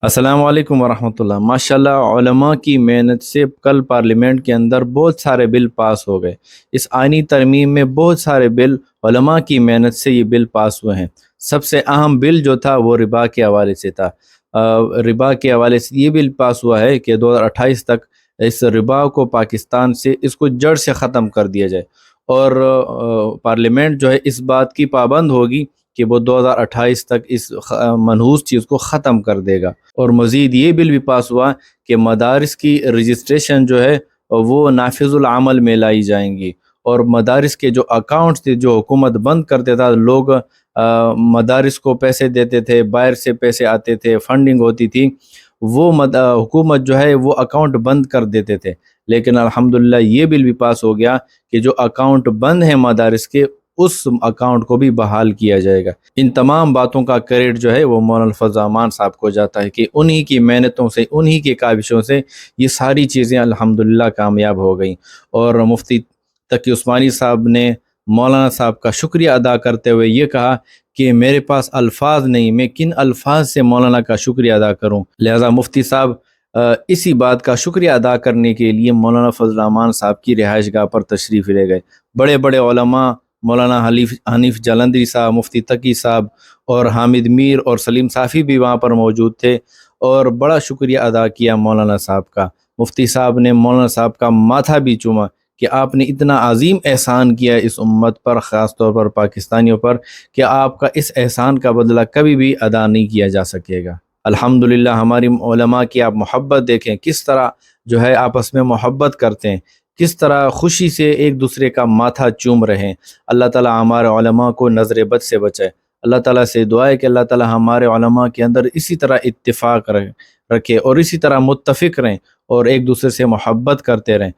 السلام علیکم ورحمۃ اللہ۔ ماشاءاللہ علماء کی محنت سے کل پارلیمنٹ کے اندر بہت سارے بل پاس ہو گئے۔ اس آئینی ترمیم میں بہت سارے بل علماء کی محنت سے یہ بل پاس ہوئے ہیں۔ سب سے اہم بل جو تھا وہ ربا کے حوالے سے تھا۔ ربا کے حوالے سے یہ بل پاس ہوا ہے کہ 2028 تک اس ربا کو پاکستان سے اس کو جڑ سے ختم کر دیا جائے، اور پارلیمنٹ جو ہے اس بات کی پابند ہوگی کہ وہ 2028 تک اس منحوس چیز کو ختم کر دے گا۔ اور مزید یہ بل بھی پاس ہوا کہ مدارس کی رجسٹریشن جو ہے وہ نافذ العمل میں لائی جائیں گی، اور مدارس کے جو اکاؤنٹس تھے جو حکومت بند کرتے تھا، لوگ مدارس کو پیسے دیتے تھے، باہر سے پیسے آتے تھے، فنڈنگ ہوتی تھی، وہ حکومت جو ہے وہ اکاؤنٹ بند کر دیتے تھے۔ لیکن الحمدللہ یہ بل بھی پاس ہو گیا کہ جو اکاؤنٹ بند ہیں مدارس کے، اس اکاؤنٹ کو بھی بحال کیا جائے گا۔ ان تمام باتوں کا کریڈٹ جو ہے وہ مولانا فضل الرحمان صاحب کو جاتا ہے کہ انہی کی محنتوں سے، انہی کی کاوشوں سے یہ ساری چیزیں الحمدللہ کامیاب ہو گئیں۔ اور مفتی تقی عثمانی صاحب نے مولانا صاحب کا شکریہ ادا کرتے ہوئے یہ کہا کہ میرے پاس الفاظ نہیں، میں کن الفاظ سے مولانا کا شکریہ ادا کروں۔ لہذا مفتی صاحب اسی بات کا شکریہ ادا کرنے کے لیے مولانا فضل الرحمان صاحب کی رہائش گاہ پر تشریف لے گئے۔ بڑے بڑے علماء، مولانا حنیف جلندری صاحب، مفتی تقی صاحب اور حامد میر اور سلیم صافی بھی وہاں پر موجود تھے، اور بڑا شکریہ ادا کیا مولانا صاحب کا۔ مفتی صاحب نے مولانا صاحب کا ماتھا بھی چوما کہ آپ نے اتنا عظیم احسان کیا اس امت پر، خاص طور پر پاکستانیوں پر، کہ آپ کا اس احسان کا بدلہ کبھی بھی ادا نہیں کیا جا سکے گا۔ الحمدللہ ہماری علماء کی آپ محبت دیکھیں، کس طرح جو ہے آپس میں محبت کرتے ہیں، کس طرح خوشی سے ایک دوسرے کا ماتھا چوم رہے ہیں۔ اللہ تعالی ہمارے علماء کو نظر بد سے بچائے۔ اللہ تعالیٰ سے دعا ہے کہ اللہ تعالیٰ ہمارے علماء کے اندر اسی طرح اتفاق رکھے، اور اسی طرح متفق رہیں، اور ایک دوسرے سے محبت کرتے رہیں۔